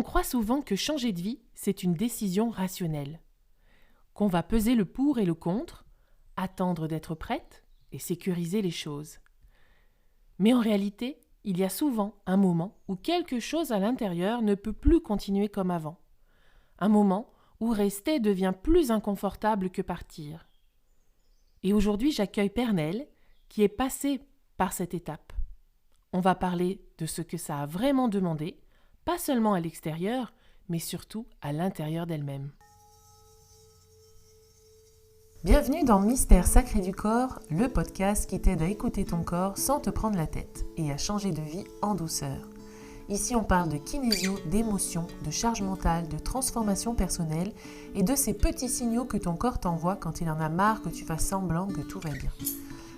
On croit souvent que changer de vie, c'est une décision rationnelle, qu'on va peser le pour et le contre, attendre d'être prête et sécuriser les choses. Mais en réalité, il y a souvent un moment où quelque chose à l'intérieur ne peut plus continuer comme avant. Un moment où rester devient plus inconfortable que partir. Et aujourd'hui, j'accueille Pernelle, qui est passée par cette étape. On va parler de ce que ça a vraiment demandé, pas seulement à l'extérieur, mais surtout à l'intérieur d'elle-même. Bienvenue dans Mystère Sacré du Corps, le podcast qui t'aide à écouter ton corps sans te prendre la tête et à changer de vie en douceur. Ici, on parle de kinésio, d'émotions, de charge mentale, de transformation personnelle et de ces petits signaux que ton corps t'envoie quand il en a marre que tu fasses semblant que tout va bien.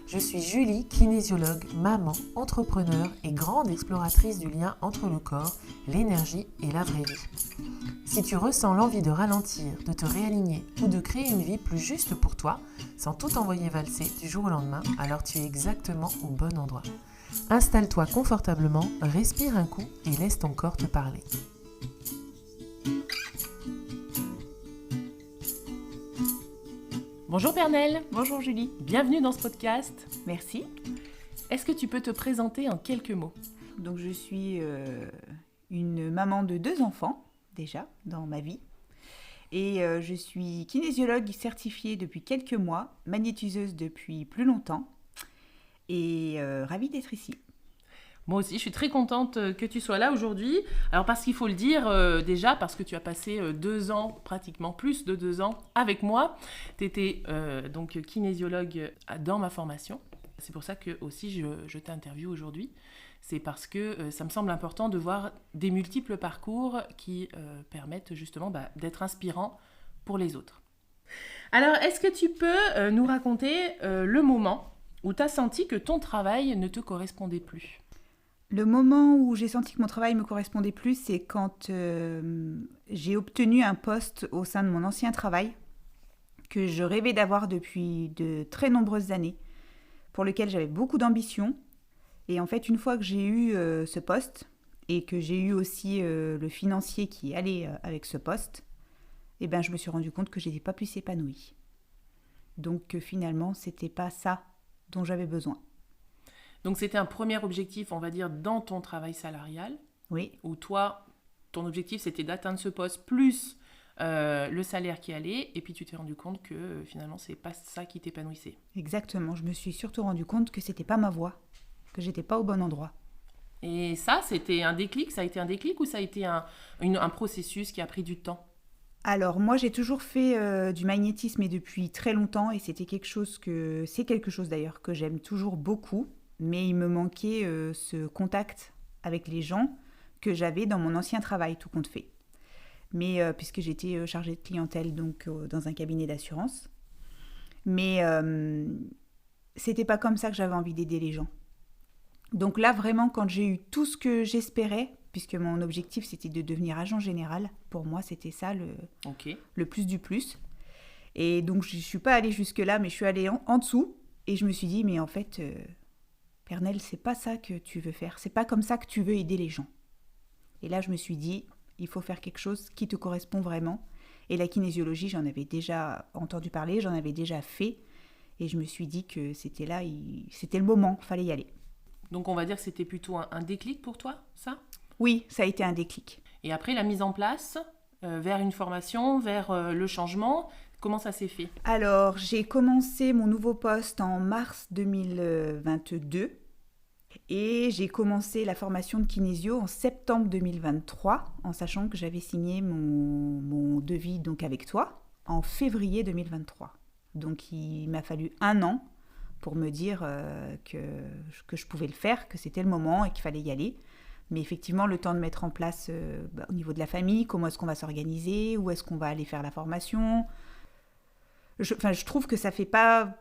Je suis Julie, kinésiologue, maman, entrepreneur et grande exploratrice du lien entre le corps, l'énergie et la vraie vie. Si tu ressens l'envie de ralentir, de te réaligner ou de créer une vie plus juste pour toi, sans tout envoyer valser du jour au lendemain, alors tu es exactement au bon endroit. Installe-toi confortablement, respire un coup et laisse ton corps te parler. Bonjour Pernelle. Bonjour Julie. Bienvenue dans ce podcast. Merci. Est-ce que tu peux te présenter en quelques mots ? Donc je suis une maman de 2 enfants déjà dans ma vie. Et je suis kinésiologue certifiée depuis quelques mois, magnétiseuse depuis plus longtemps. Et ravie d'être ici. Moi aussi, je suis très contente que tu sois là aujourd'hui. Alors parce qu'il faut le dire déjà, parce que tu as passé 2 ans, pratiquement plus de 2 ans avec moi. Tu étais donc kinésiologue dans ma formation. C'est pour ça que aussi je t'interviewe aujourd'hui. C'est parce que ça me semble important de voir des multiples parcours qui permettent justement d'être inspirants pour les autres. Alors, est-ce que tu peux nous raconter le moment où tu as senti que ton travail ne te correspondait plus ? Le moment où j'ai senti que mon travail me correspondait plus, c'est quand j'ai obtenu un poste au sein de mon ancien travail que je rêvais d'avoir depuis de très nombreuses années, pour lequel j'avais beaucoup d'ambition. Et en fait, une fois que j'ai eu ce poste et que j'ai eu aussi le financier qui allait avec ce poste, eh ben, je me suis rendu compte que je n'étais pas plus épanouie. Donc finalement, c'était pas ça dont j'avais besoin. Donc c'était un premier objectif, on va dire, dans ton travail salarial. Oui. Où toi, ton objectif, c'était d'atteindre ce poste plus le salaire qui allait. Et puis tu t'es rendu compte que finalement, c'est pas ça qui t'épanouissait. Exactement. Je me suis surtout rendu compte que c'était pas ma voie, que j'étais pas au bon endroit. Et ça, c'était un déclic ? Ça a été un déclic ou ça a été un processus qui a pris du temps ? Alors moi, j'ai toujours fait du magnétisme et depuis très longtemps. Et c'est quelque chose d'ailleurs que j'aime toujours beaucoup. Mais il me manquait ce contact avec les gens que j'avais dans mon ancien travail, tout compte fait. Mais puisque j'étais chargée de clientèle donc dans un cabinet d'assurance. Mais c'était pas comme ça que j'avais envie d'aider les gens. Donc là, vraiment, quand j'ai eu tout ce que j'espérais, puisque mon objectif, c'était de devenir agent général, pour moi, c'était ça le plus du plus. Et donc, je ne suis pas allée jusque-là, mais je suis allée en dessous. Et je me suis dit, mais en fait... Pernelle, c'est pas ça que tu veux faire, c'est pas comme ça que tu veux aider les gens. Et là, je me suis dit, il faut faire quelque chose qui te correspond vraiment. Et la kinésiologie, j'en avais déjà entendu parler, j'en avais déjà fait. Et je me suis dit que c'était le moment, il fallait y aller. Donc on va dire que c'était plutôt un déclic pour toi, ça ? Oui, ça a été un déclic. Et après, la mise en place, vers une formation, vers le changement, comment ça s'est fait ? Alors, j'ai commencé mon nouveau poste en mars 2022 et j'ai commencé la formation de kinésio en septembre 2023 en sachant que j'avais signé mon devis donc avec toi en février 2023. Donc, il m'a fallu 1 an pour me dire que je pouvais le faire, que c'était le moment et qu'il fallait y aller. Mais effectivement, le temps de mettre en place au niveau de la famille, comment est-ce qu'on va s'organiser, où est-ce qu'on va aller faire la formation... Je trouve que ça fait pas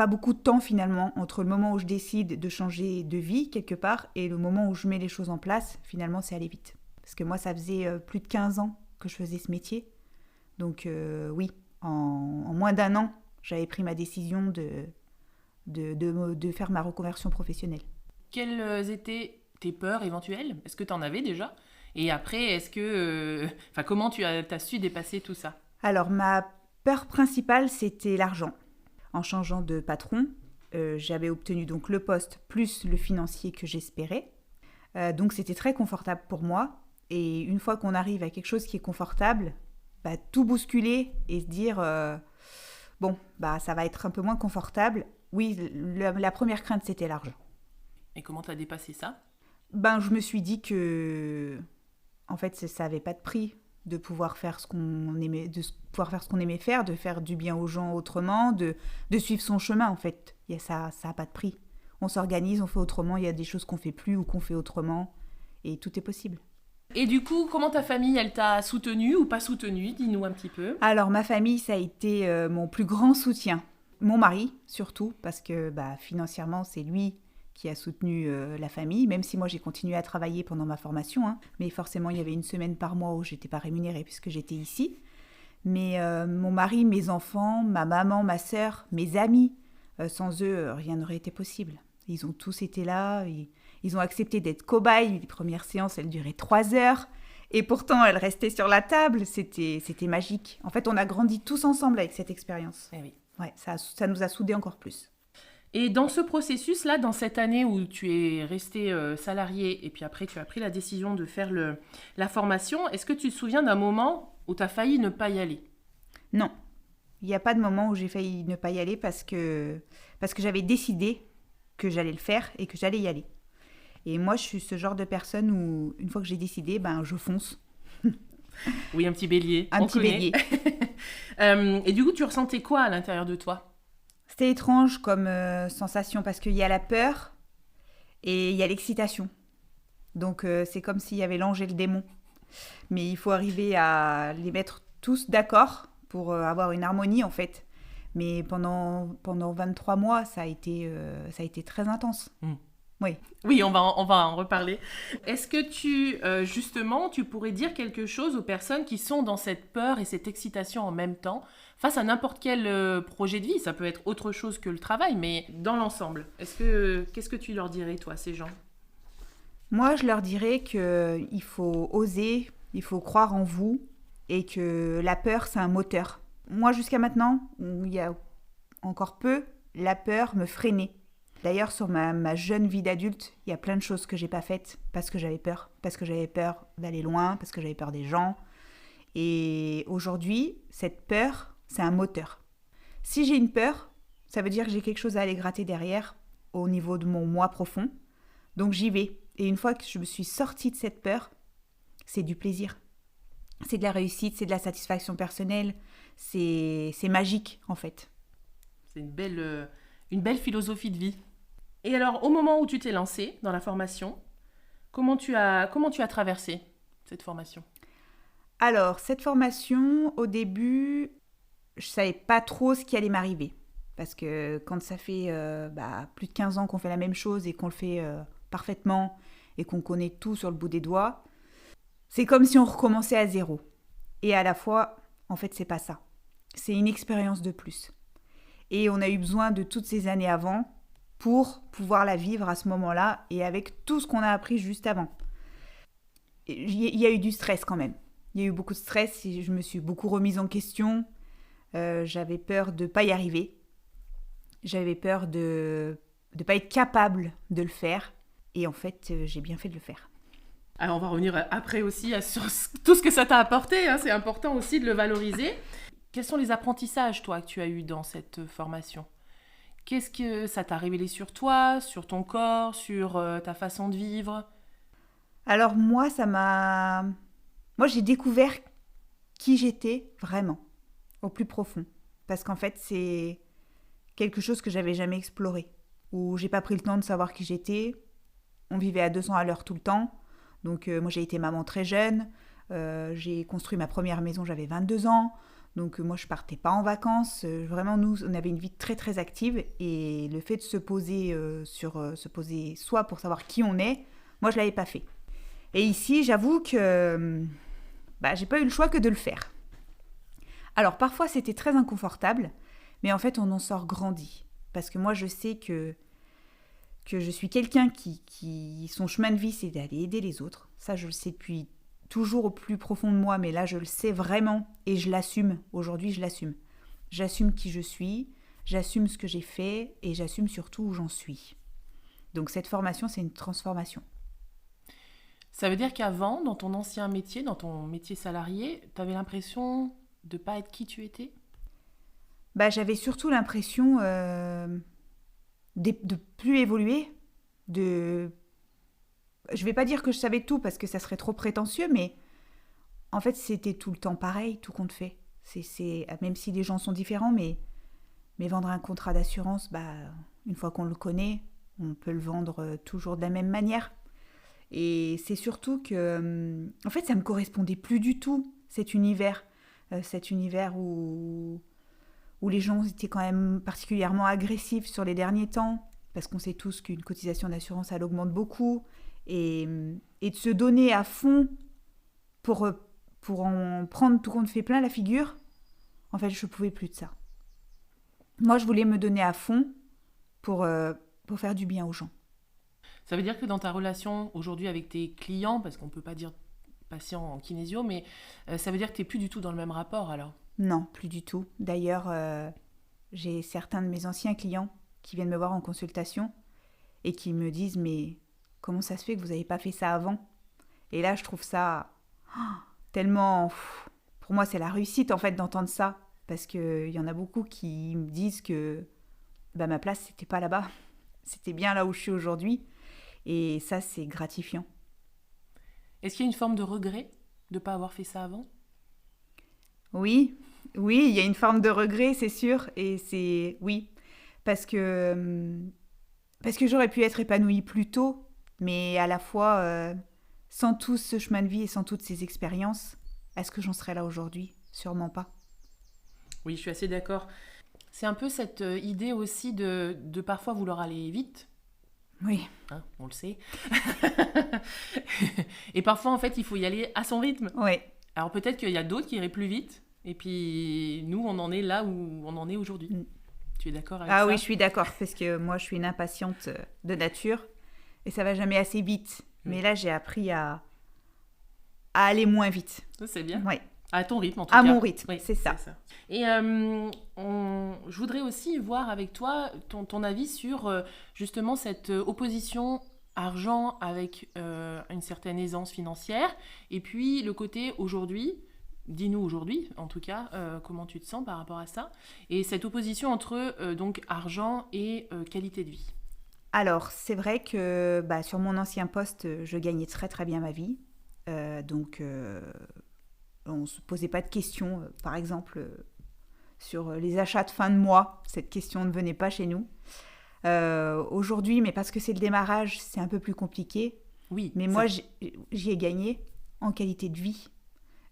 beaucoup de temps finalement entre le moment où je décide de changer de vie quelque part et le moment où je mets les choses en place. Finalement, c'est allé vite. Parce que moi, ça faisait plus de 15 ans que je faisais ce métier. Donc oui, en moins d'1 an, j'avais pris ma décision de faire ma reconversion professionnelle. Quelles étaient tes peurs éventuelles ? Est-ce que tu en avais déjà ? Et après, est-ce que... comment tu as su dépasser tout ça? Alors, ma peur principale, c'était l'argent. En changeant de patron, j'avais obtenu donc le poste plus le financier que j'espérais. Donc, c'était très confortable pour moi. Et une fois qu'on arrive à quelque chose qui est confortable, tout bousculer et se dire ça va être un peu moins confortable. Oui, la première crainte, c'était l'argent. Et comment tu as dépassé ça? Je me suis dit que en fait, ça n'avait pas de prix de pouvoir faire ce qu'on aimait, faire, de faire du bien aux gens autrement, de suivre son chemin en fait. Ça n'a pas de prix. On s'organise, on fait autrement, il y a des choses qu'on fait plus ou qu'on fait autrement et tout est possible. Et du coup, comment ta famille, elle t'a soutenue ou pas soutenue? Dis-nous un petit peu. Alors, ma famille, ça a été mon plus grand soutien. Mon mari, surtout, parce que financièrement, c'est lui qui a soutenu la famille, même si moi, j'ai continué à travailler pendant ma formation. Hein. Mais forcément, il y avait une semaine par mois où je n'étais pas rémunérée puisque j'étais ici. Mais mon mari, mes enfants, ma maman, ma sœur, mes amis, sans eux, rien n'aurait été possible. Ils ont tous été là, ils ont accepté d'être cobayes. Les premières séances, elles duraient 3 heures. Et pourtant, elles restaient sur la table. C'était magique. En fait, on a grandi tous ensemble avec cette expérience. Eh oui. Ouais, ça nous a soudés encore plus. Et dans ce processus-là, dans cette année où tu es resté salarié et puis après tu as pris la décision de faire la formation, est-ce que tu te souviens d'un moment où tu as failli ne pas y aller? Non, il n'y a pas de moment où j'ai failli ne pas y aller parce que j'avais décidé que j'allais le faire et que j'allais y aller. Et moi, je suis ce genre de personne où, une fois que j'ai décidé, je fonce. Oui, un petit bélier. Bélier. Et du coup, tu ressentais quoi à l'intérieur de toi? C'était étrange comme sensation parce qu'il y a la peur et il y a l'excitation. Donc, c'est comme s'il y avait l'ange et le démon. Mais il faut arriver à les mettre tous d'accord pour avoir une harmonie, en fait. Mais pendant 23 mois, ça a été très intense. Oui, on va en reparler. Est-ce que justement, tu pourrais dire quelque chose aux personnes qui sont dans cette peur et cette excitation en même temps, face à n'importe quel projet de vie? Ça peut être autre chose que le travail, mais dans l'ensemble. Qu'est-ce que tu leur dirais, toi, ces gens? Moi, je leur dirais qu'il faut oser, il faut croire en vous et que la peur, c'est un moteur. Moi, jusqu'à maintenant, il y a encore peu, la peur me freinait. D'ailleurs, sur ma jeune vie d'adulte, il y a plein de choses que j'ai pas faites parce que j'avais peur. Parce que j'avais peur d'aller loin, parce que j'avais peur des gens. Et aujourd'hui, cette peur, c'est un moteur. Si j'ai une peur, ça veut dire que j'ai quelque chose à aller gratter derrière au niveau de mon moi profond. Donc j'y vais. Et une fois que je me suis sortie de cette peur, c'est du plaisir. C'est de la réussite, c'est de la satisfaction personnelle. C'est magique, en fait. C'est une belle philosophie de vie. Et alors, au moment où tu t'es lancée dans la formation, comment tu as traversé cette formation? Alors, cette formation, au début, je ne savais pas trop ce qui allait m'arriver. Parce que quand ça fait plus de 15 ans qu'on fait la même chose et qu'on le fait parfaitement et qu'on connaît tout sur le bout des doigts, c'est comme si on recommençait à zéro. Et à la fois, en fait, c'est pas ça. C'est une expérience de plus. Et on a eu besoin de toutes ces années avant pour pouvoir la vivre à ce moment-là et avec tout ce qu'on a appris juste avant. Il y a eu du stress quand même. Il y a eu beaucoup de stress et je me suis beaucoup remise en question. J'avais peur de ne pas y arriver. J'avais peur de ne pas être capable de le faire. Et en fait, j'ai bien fait de le faire. Alors on va revenir après aussi sur tout ce que ça t'a apporté. Hein. C'est important aussi de le valoriser. Quels sont les apprentissages, toi, que tu as eus dans cette formation? Qu'est-ce que ça t'a révélé sur toi, sur ton corps, sur ta façon de vivre? Alors moi, j'ai découvert qui j'étais vraiment, au plus profond. Parce qu'en fait, c'est quelque chose que j'avais jamais exploré. Où j'ai pas pris le temps de savoir qui j'étais. On vivait à 200 à l'heure tout le temps. Donc moi, j'ai été maman très jeune. J'ai construit ma première maison, j'avais 22 ans. Donc moi, je partais pas en vacances. Vraiment, nous, on avait une vie très, très active. Et le fait de se poser soi pour savoir qui on est, moi, je l'avais pas fait. Et ici, j'avoue que j'ai pas eu le choix que de le faire. Alors, parfois, c'était très inconfortable. Mais en fait, on en sort grandi. Parce que moi, je sais que je suis quelqu'un qui son chemin de vie, c'est d'aller aider les autres. Ça, je le sais depuis toujours au plus profond de moi, mais là je le sais vraiment et je l'assume. Aujourd'hui, je l'assume. J'assume qui je suis, j'assume ce que j'ai fait et j'assume surtout où j'en suis. Donc cette formation, c'est une transformation. Ça veut dire qu'avant, dans ton ancien métier, dans ton métier salarié, tu avais l'impression de ne pas être qui tu étais ? J'avais surtout l'impression de plus évoluer, je vais pas dire que je savais tout parce que ça serait trop prétentieux, mais en fait c'était tout le temps pareil, tout compte fait. Même si les gens sont différents, mais vendre un contrat d'assurance, une fois qu'on le connaît, on peut le vendre toujours de la même manière. Et c'est surtout que, en fait, ça me correspondait plus du tout, cet univers où les gens étaient quand même particulièrement agressifs sur les derniers temps, parce qu'on sait tous qu'une cotisation d'assurance, elle augmente beaucoup, et de se donner à fond pour en prendre tout compte fait plein la figure, en fait, je ne pouvais plus de ça. Moi, je voulais me donner à fond pour faire du bien aux gens. Ça veut dire que dans ta relation aujourd'hui avec tes clients, parce qu'on ne peut pas dire patient en kinésio, mais ça veut dire que tu n'es plus du tout dans le même rapport alors ? Non, plus du tout. D'ailleurs, j'ai certains de mes anciens clients qui viennent me voir en consultation et qui me disent « Mais comment ça se fait que vous n'avez pas fait ça avant ?» Et là, je trouve ça tellement... Pour moi, c'est la réussite en fait d'entendre ça. Parce qu'il y en a beaucoup qui me disent que ma place, c'était pas là-bas. C'était bien là où je suis aujourd'hui. Et ça, c'est gratifiant. Est-ce qu'il y a une forme de regret de ne pas avoir fait ça avant ? Oui, il y a une forme de regret, c'est sûr. Et c'est... Oui, parce que j'aurais pu être épanouie plus tôt, mais à la fois, sans tout ce chemin de vie et sans toutes ces expériences, est-ce que j'en serais là aujourd'hui ? Sûrement pas. Oui, je suis assez d'accord. C'est un peu cette idée aussi de parfois vouloir aller vite. Oui. Hein, on le sait. Et parfois, en fait, il faut y aller à son rythme. Oui. Alors peut-être qu'il y a d'autres qui iraient plus vite. Et puis, nous, on en est là où on en est aujourd'hui. Tu es d'accord avec ça ? Ah oui, je suis d'accord. Parce que moi, je suis une impatiente de nature. Et ça va jamais assez vite. Mais là, j'ai appris à aller moins vite. Ça, c'est bien. Oui. À ton rythme, en tout cas. À mon rythme, oui, c'est ça. Et je voudrais aussi voir avec toi ton avis sur justement cette opposition argent avec une certaine aisance financière, et puis le côté aujourd'hui, dis-nous aujourd'hui en tout cas, comment tu te sens par rapport à ça, et cette opposition entre donc argent et qualité de vie. Alors, c'est vrai que sur mon ancien poste, je gagnais très très bien ma vie, donc... on ne se posait pas de questions, par exemple, sur les achats de fin de mois. Cette question ne venait pas chez nous. Aujourd'hui, mais parce que c'est le démarrage, c'est un peu plus compliqué. Oui. Mais moi, j'y ai gagné en qualité de vie.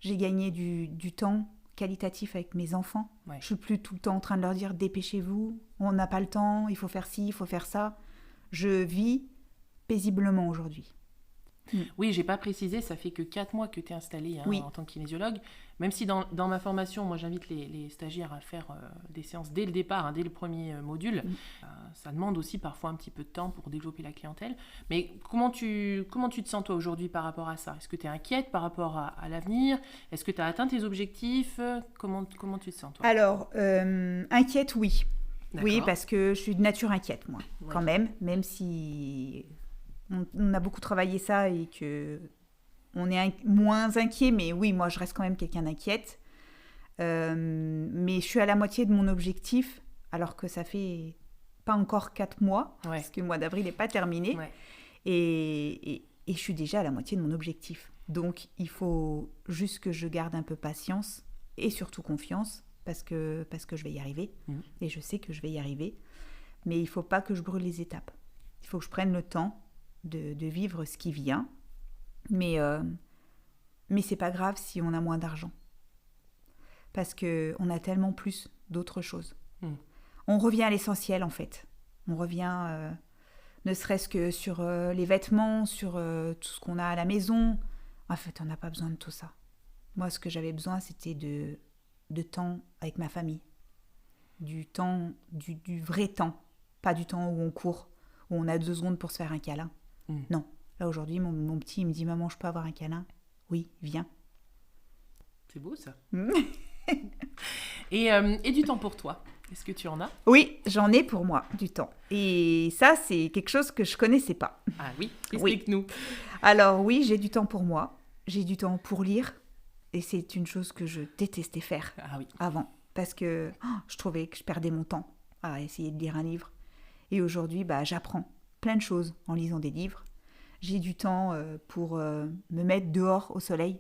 J'ai gagné du temps qualitatif avec mes enfants. Ouais. Je ne suis plus tout le temps en train de leur dire « dépêchez-vous, on n'a pas le temps, il faut faire ci, il faut faire ça ». Je vis paisiblement aujourd'hui. Oui, j'ai pas précisé, ça fait que 4 mois que tu es installée en tant que kinésiologue. Même si dans ma formation, moi j'invite les stagiaires à faire des séances dès le départ, dès le premier module. Ça demande aussi parfois un petit peu de temps pour développer la clientèle. Mais comment tu te sens toi aujourd'hui par rapport à ça ? Est-ce que tu es inquiète par rapport à l'avenir ? Est-ce que tu as atteint tes objectifs ? Comment tu te sens toi ? Alors, inquiète, oui. D'accord. Oui, parce que je suis de nature inquiète, moi, quand même si... On a beaucoup travaillé ça et qu'on est moins inquiet, mais oui, moi je reste quand même quelqu'un d'inquiète. Mais je suis à la moitié de mon objectif, alors que ça fait pas encore 4 mois, parce que le mois d'avril n'est pas terminé. Ouais. Et je suis déjà à la moitié de mon objectif. Donc il faut juste que je garde un peu patience et surtout confiance, parce que je vais y arriver. Et je sais que je vais y arriver. Mais il ne faut pas que je brûle les étapes. Il faut que je prenne le temps de vivre ce qui vient, mais c'est pas grave si on a moins d'argent, parce que on a tellement plus d'autres choses. On revient à l'essentiel en fait. On revient, ne serait-ce que sur les vêtements, sur tout ce qu'on a à la maison. En fait, on n'a pas besoin de tout ça. Moi, ce que j'avais besoin, c'était de temps avec ma famille, du temps, du vrai temps, pas du temps où on court, où on a 2 secondes pour se faire un câlin. Non, là aujourd'hui, mon petit, il me dit « Maman, je peux avoir un câlin ?» oui, viens. C'est beau ça. Et du temps pour toi, est-ce que tu en as? Oui, j'en ai pour moi du temps. Et ça, c'est quelque chose que je connaissais pas. Ah oui, explique-nous. Alors oui, j'ai du temps pour moi. J'ai du temps pour lire. Et c'est une chose que je détestais faire avant. Parce que je trouvais que je perdais mon temps à essayer de lire un livre. Et aujourd'hui, j'apprends plein de choses en lisant des livres. J'ai du temps pour me mettre dehors au soleil,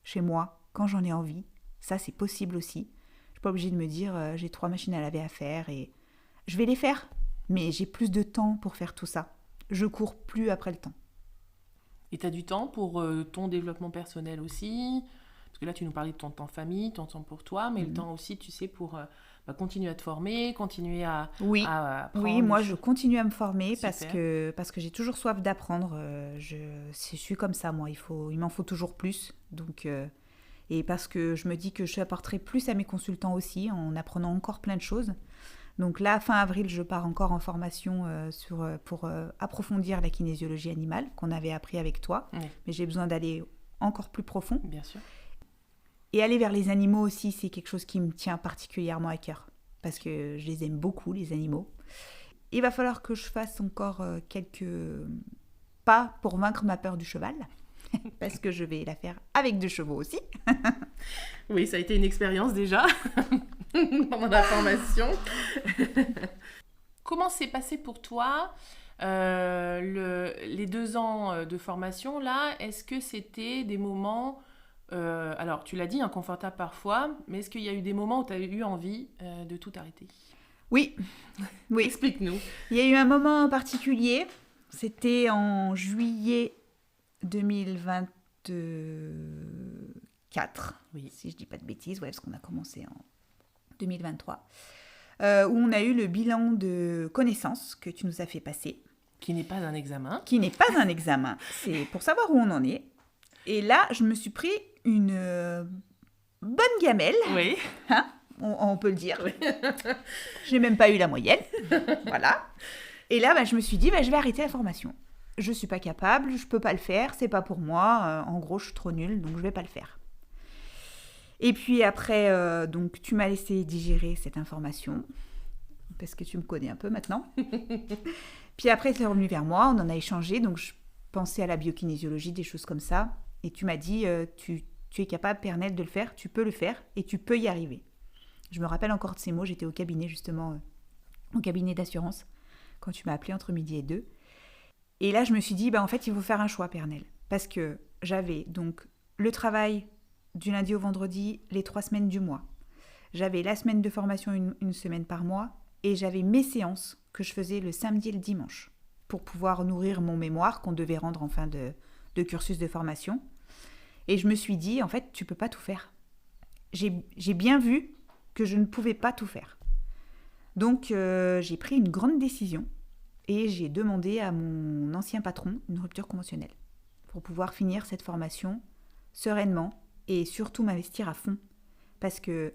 chez moi, quand j'en ai envie. Ça, c'est possible aussi. Je suis pas obligée de me dire j'ai 3 machines à laver à faire et je vais les faire. Mais j'ai plus de temps pour faire tout ça. Je cours plus après le temps. Et tu as du temps pour ton développement personnel aussi? Parce que là, tu nous parlais de ton temps famille, ton temps pour toi, mais le temps aussi, tu sais, pour continuer à te former, continuer à apprendre. Oui, moi, je continue à me former parce que j'ai toujours soif d'apprendre. Je suis comme ça, moi. Il m'en faut toujours plus. Donc, et parce que je me dis que je apporterai plus à mes consultants aussi en apprenant encore plein de choses. Donc là, fin avril, je pars encore en formation pour approfondir la kinésiologie animale qu'on avait appris avec toi. Oui. Mais j'ai besoin d'aller encore plus profond. Bien sûr. Et aller vers les animaux aussi, c'est quelque chose qui me tient particulièrement à cœur. Parce que je les aime beaucoup, les animaux. Il va falloir que je fasse encore quelques pas pour vaincre ma peur du cheval. Parce que je vais la faire avec 2 chevaux aussi. Oui, ça a été une expérience déjà pendant la formation. Comment s'est passé pour toi les 2 ans de formation là? Est-ce que c'était des moments, alors tu l'as dit, inconfortables parfois, mais est-ce qu'il y a eu des moments où tu as eu envie de tout arrêter? Oui. Explique-nous. Il y a eu un moment en particulier, c'était en juillet 2024, si je dis pas de bêtises, parce qu'on a commencé en 2023, où on a eu le bilan de connaissances que tu nous as fait passer. Qui n'est pas un examen. C'est pour savoir où on en est. Et là, je me suis pris une bonne gamelle. Oui. Hein, on peut le dire. Oui. J'ai même pas eu la moyenne. Voilà. Et là, je me suis dit, je vais arrêter la formation. Je suis pas capable, je peux pas le faire, c'est pas pour moi. En gros, je suis trop nulle, donc je vais pas le faire. Et puis après, donc tu m'as laissé digérer cette information, parce que tu me connais un peu maintenant. Puis après, tu es revenu vers moi, on en a échangé, donc je pensais à la biokinésiologie, des choses comme ça. Et tu m'as dit, tu es capable, Pernelle, de le faire, tu peux le faire et tu peux y arriver. Je me rappelle encore de ces mots, j'étais au cabinet justement, au cabinet d'assurance, quand tu m'as appelé entre midi et 2. Et là, je me suis dit, en fait, il faut faire un choix, Pernelle. Parce que j'avais donc le travail du lundi au vendredi, les 3 semaines du mois. J'avais la semaine de formation, une semaine par mois. Et j'avais mes séances que je faisais le samedi et le dimanche pour pouvoir nourrir mon mémoire qu'on devait rendre en fin de cursus de formation. Et je me suis dit, en fait, tu peux pas tout faire. J'ai bien vu que je ne pouvais pas tout faire. Donc, j'ai pris une grande décision. Et j'ai demandé à mon ancien patron une rupture conventionnelle pour pouvoir finir cette formation sereinement et surtout m'investir à fond. Parce qu'on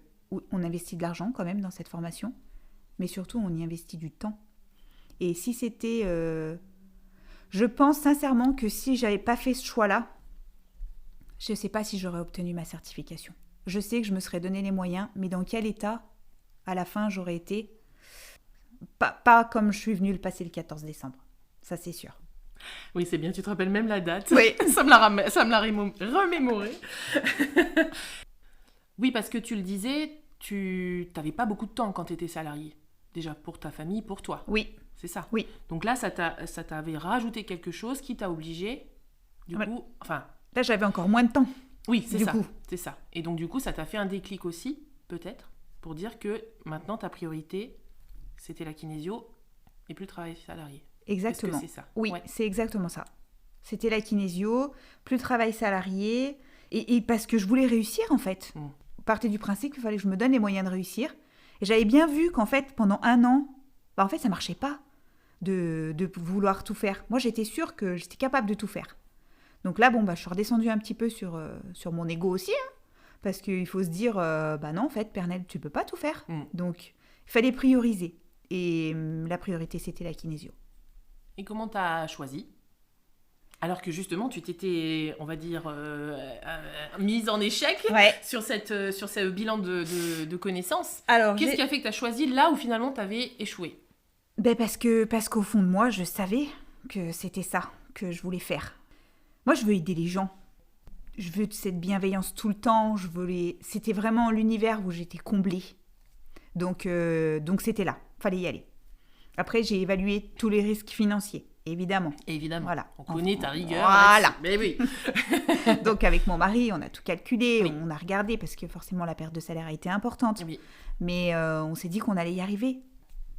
investit de l'argent quand même dans cette formation, mais surtout on y investit du temps. Et si c'était... je pense sincèrement que si j'avais pas fait ce choix-là, je ne sais pas si j'aurais obtenu ma certification. Je sais que je me serais donné les moyens, mais dans quel état, à la fin, j'aurais été... Pas comme je suis venue le passer le 14 décembre. Ça, c'est sûr. Oui, c'est bien, tu te rappelles même la date. Oui. ça me l'a remémoré. Oui, parce que tu le disais, tu n'avais pas beaucoup de temps quand tu étais salarié. Déjà, pour ta famille, pour toi. Oui. C'est ça. Oui. Donc là, ça t'avait rajouté quelque chose qui t'a obligé, coup... Enfin... Là, j'avais encore moins de temps. Oui, c'est ça. Et donc, du coup, ça t'a fait un déclic aussi, peut-être, pour dire que maintenant, ta priorité... C'était la kinésio et plus le travail salarié. Exactement. Est-ce que c'est ça? Oui, c'est exactement ça. C'était la kinésio, plus le travail salarié, et parce que je voulais réussir en fait. Je partais du principe qu'il fallait que je me donne les moyens de réussir. Et j'avais bien vu qu'en fait, pendant 1 an, en fait, ça marchait pas de vouloir tout faire. Moi, j'étais sûre que j'étais capable de tout faire. Donc là, je suis redescendue un petit peu sur mon ego aussi, hein, parce qu'il faut se dire, non, en fait, Pernelle, tu peux pas tout faire. Donc, il fallait prioriser. Et la priorité, c'était la kinésio. Et comment tu as choisi? Alors que justement, tu t'étais, on va dire, mise en échec Ouais. sur ce bilan de connaissances. Alors, Qu'est-ce qui a fait que tu as choisi là où finalement tu avais échoué? parce qu'au fond de moi, je savais que c'était ça que je voulais faire. Moi, je veux aider les gens. Je veux cette bienveillance tout le temps. C'était vraiment l'univers où j'étais comblée. Donc c'était là. Fallait y aller. Après, j'ai évalué tous les risques financiers, évidemment. Évidemment. Voilà. On connaît ta rigueur. Voilà. Mais oui. Donc avec mon mari, on a tout calculé, Oui. on a regardé parce que forcément la perte de salaire a été importante. Oui. Mais on s'est dit qu'on allait y arriver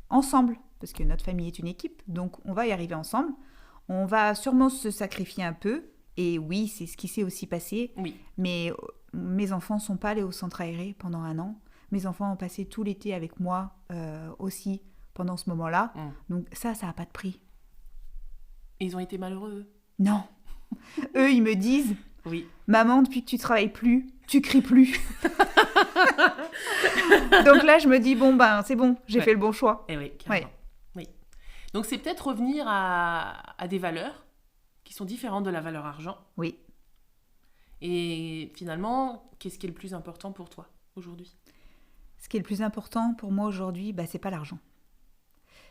ensemble parce que notre famille est une équipe, donc on va y arriver ensemble. On va sûrement se sacrifier un peu. Et oui, c'est ce qui s'est aussi passé. Oui. Mais mes enfants ne sont pas allés au centre aéré pendant 1 an. Mes enfants ont passé tout l'été avec moi aussi pendant ce moment-là. Donc ça n'a pas de prix. Ils ont été malheureux. Non. Eux, ils me disent, Oui. maman, depuis que tu travailles plus, tu cries plus. Donc là, je me dis, bon, c'est bon, j'ai fait le bon choix. Eh oui, carrément. Ouais. Oui. Donc c'est peut-être revenir à des valeurs qui sont différentes de la valeur argent. Oui. Et finalement, qu'est-ce qui est le plus important pour toi aujourd'hui? Ce qui est le plus important pour moi aujourd'hui, c'est pas l'argent.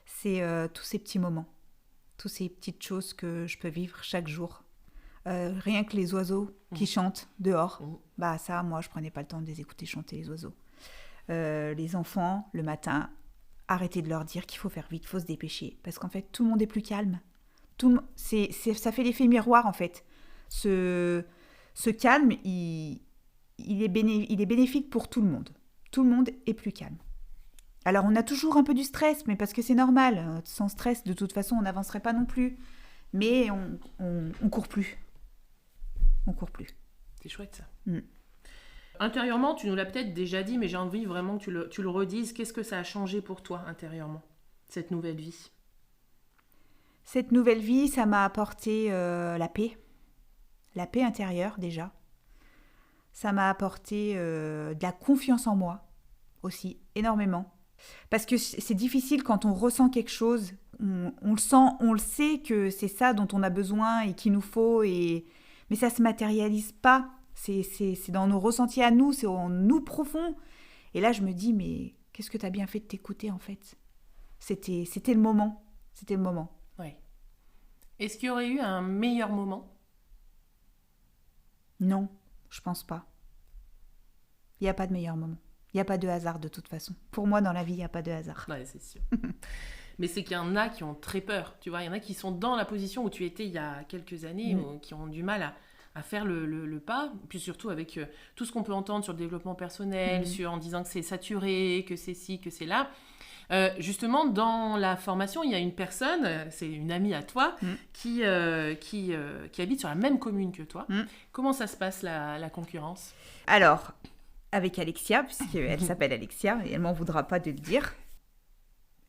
C'est tous ces petits moments, toutes ces petites choses que je peux vivre chaque jour. Rien que les oiseaux qui chantent dehors, ça, moi, je prenais pas le temps de les écouter chanter, les oiseaux. Les enfants, le matin, arrêtez de leur dire qu'il faut faire vite, il faut se dépêcher. Parce qu'en fait, tout le monde est plus calme. Ça fait l'effet miroir, en fait. Ce calme, il est bénéfique pour tout le monde. Tout le monde est plus calme. Alors, on a toujours un peu du stress, mais parce que c'est normal. Sans stress, de toute façon, on n'avancerait pas non plus. Mais on court plus. On court plus. C'est chouette, ça. Intérieurement, tu nous l'as peut-être déjà dit, mais j'ai envie vraiment que tu le redises. Qu'est-ce que ça a changé pour toi, intérieurement, cette nouvelle vie? Cette nouvelle vie, ça m'a apporté la paix. La paix intérieure, déjà. Ça m'a apporté de la confiance en moi aussi, énormément. Parce que c'est difficile quand on ressent quelque chose, on le sent, on le sait que c'est ça dont on a besoin et qu'il nous faut, mais ça ne se matérialise pas. C'est dans nos ressentis à nous, c'est en nous profond. Et là, je me dis, mais qu'est-ce que tu as bien fait de t'écouter, en fait? C'était le moment. C'était le moment. Oui. Est-ce qu'il y aurait eu un meilleur moment? Non, je pense pas. Il n'y a pas de meilleur moment. Il n'y a pas de hasard de toute façon. Pour moi, dans la vie, il n'y a pas de hasard. Ouais, c'est sûr. Mais c'est qu'il y en a qui ont très peur. Tu vois, il y en a qui sont dans la position où tu étais il y a quelques années, qui ont du mal à faire le pas. Puis surtout avec tout ce qu'on peut entendre sur le développement personnel, en disant que c'est saturé, que c'est ci, que c'est là. Justement, dans la formation, il y a une personne, c'est une amie à toi, qui habite sur la même commune que toi. Comment ça se passe, la concurrence? Alors, avec Alexia, puisqu'elle s'appelle Alexia, et elle m'en voudra pas de le dire,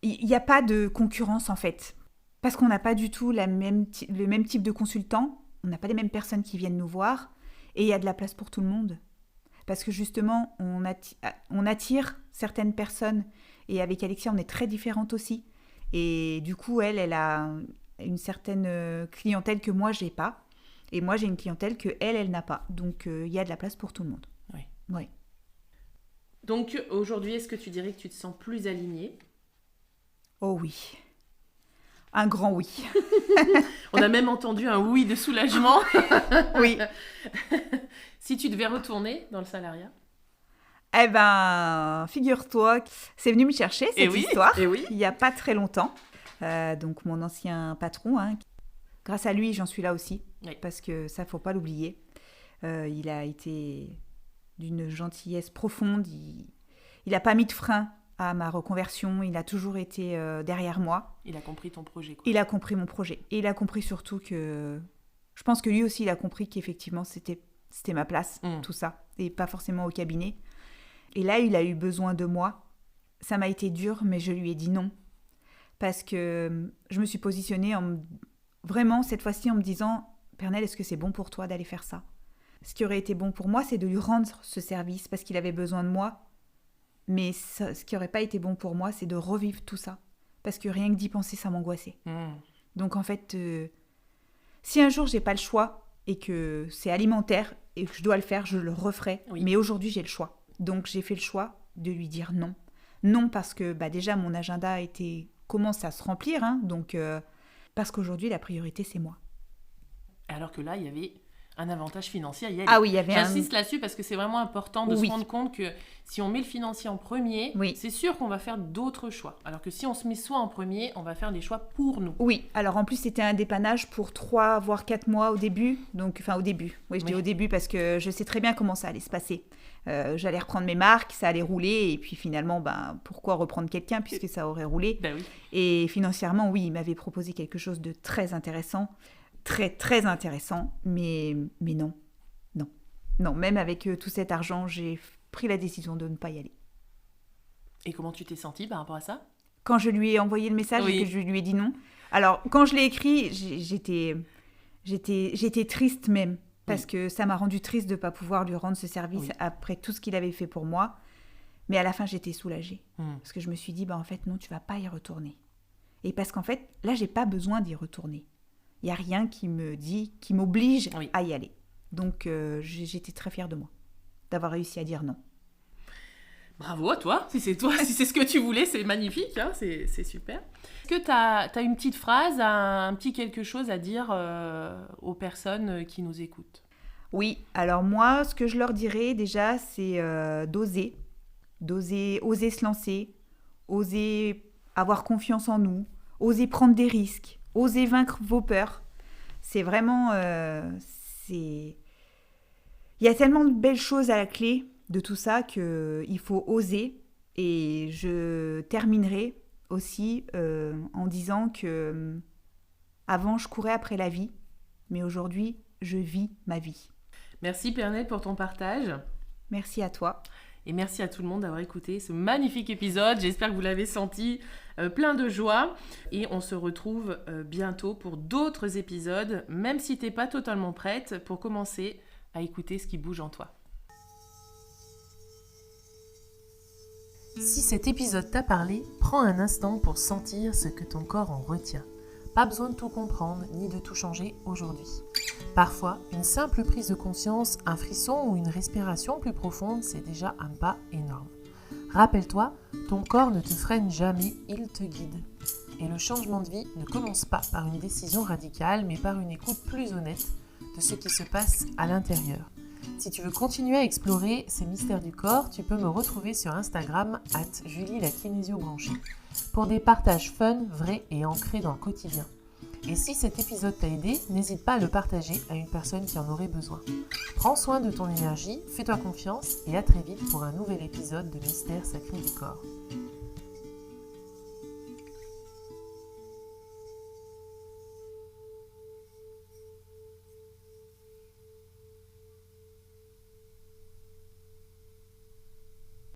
il n'y a pas de concurrence en fait. Parce qu'on n'a pas du tout le même type de consultant, on n'a pas les mêmes personnes qui viennent nous voir, et il y a de la place pour tout le monde. Parce que justement, on attire certaines personnes, et avec Alexia, on est très différentes aussi. Et du coup, elle a une certaine clientèle que moi, j'ai pas. Et moi, j'ai une clientèle que elle n'a pas. Donc, il y a de la place pour tout le monde. Oui. Oui. Donc, aujourd'hui, est-ce que tu dirais que tu te sens plus alignée? Oh oui. Un grand oui. On a même entendu un oui de soulagement. Oui. Si tu devais retourner dans le salariat? Eh ben, figure-toi, c'est venu me chercher cette histoire il n'y a pas très longtemps. Donc mon ancien patron, grâce à lui, j'en suis là aussi, parce que ça, faut pas l'oublier. Il a été d'une gentillesse profonde. Il n'a pas mis de frein à ma reconversion. Il a toujours été derrière moi. Il a compris ton projet, quoi. Il a compris mon projet. Et il a compris surtout que... Je pense que lui aussi, il a compris qu'effectivement, c'était ma place, tout ça. Et pas forcément au cabinet. Et là, il a eu besoin de moi. Ça m'a été dur, mais je lui ai dit non. Parce que je me suis positionnée vraiment, cette fois-ci, en me disant « Pernelle, est-ce que c'est bon pour toi d'aller faire ça ?» Ce qui aurait été bon pour moi, c'est de lui rendre ce service parce qu'il avait besoin de moi. Mais ce qui n'aurait pas été bon pour moi, c'est de revivre tout ça. Parce que rien que d'y penser, ça m'angoissait. Donc en fait, Si un jour j'ai pas le choix et que c'est alimentaire et que je dois le faire, je le referai. Oui. Mais aujourd'hui, j'ai le choix. Donc j'ai fait le choix de lui dire non. Non parce que déjà mon agenda commence à se remplir, donc parce qu'aujourd'hui la priorité c'est moi. Alors que là, il y avait un avantage financier à y aller. Ah oui, il y avait J'insiste là-dessus parce que c'est vraiment important de Oui. se rendre compte que si on met le financier en premier, Oui. c'est sûr qu'on va faire d'autres choix. Alors que si on se met soi en premier, on va faire des choix pour nous. Oui, alors en plus c'était un dépannage pour 3 voire 4 mois au début. Donc, enfin au début, oui je dis Oui. au début parce que je sais très bien comment ça allait se passer. J'allais reprendre mes marques, ça allait rouler et puis finalement, pourquoi reprendre quelqu'un puisque ça aurait roulé. Ben oui. Et financièrement, oui, il m'avait proposé quelque chose de très intéressant, très très intéressant, mais non. Non, même avec tout cet argent, j'ai pris la décision de ne pas y aller. Et comment tu t'es sentie par rapport à ça ? Quand je lui ai envoyé le message Oui. et que je lui ai dit non, alors quand je l'ai écrit, j'étais triste même, parce que ça m'a rendu triste de ne pas pouvoir lui rendre ce service après tout ce qu'il avait fait pour moi. Mais à la fin, j'étais soulagée, parce que je me suis dit, en fait, non, tu vas pas y retourner. Et parce qu'en fait, là, j'ai pas besoin d'y retourner. Il n'y a rien qui m'oblige à y aller. Donc, j'étais très fière de moi, d'avoir réussi à dire non. Bravo à toi, si c'est ce que tu voulais, c'est magnifique, c'est super. Est-ce que tu as une petite phrase, un petit quelque chose à dire aux personnes qui nous écoutent ? Oui, alors moi, ce que je leur dirais déjà, c'est d'oser se lancer, oser avoir confiance en nous, oser prendre des risques, oser vaincre vos peurs. C'est vraiment... Il y a tellement de belles choses à la clé de tout ça qu'il faut oser. Et je terminerai aussi en disant que avant je courais après la vie, mais aujourd'hui je vis ma vie. Merci Pernelle pour ton partage. Merci à toi. Et merci à tout le monde d'avoir écouté ce magnifique épisode. J'espère que vous l'avez senti plein de joie. Et on se retrouve bientôt pour d'autres épisodes, même si tu n'es pas totalement prête, pour commencer à écouter ce qui bouge en toi. Si cet épisode t'a parlé, prends un instant pour sentir ce que ton corps en retient. Pas besoin de tout comprendre ni de tout changer aujourd'hui. Parfois, une simple prise de conscience, un frisson ou une respiration plus profonde, c'est déjà un pas énorme. Rappelle-toi, ton corps ne te freine jamais, il te guide. Et le changement de vie ne commence pas par une décision radicale, mais par une écoute plus honnête de ce qui se passe à l'intérieur. Si tu veux continuer à explorer ces mystères du corps, tu peux me retrouver sur Instagram @JulieLaKinésioBranchée pour des partages fun, vrais et ancrés dans le quotidien. Et si cet épisode t'a aidé, n'hésite pas à le partager à une personne qui en aurait besoin. Prends soin de ton énergie, fais-toi confiance et à très vite pour un nouvel épisode de Mystères sacrés du corps.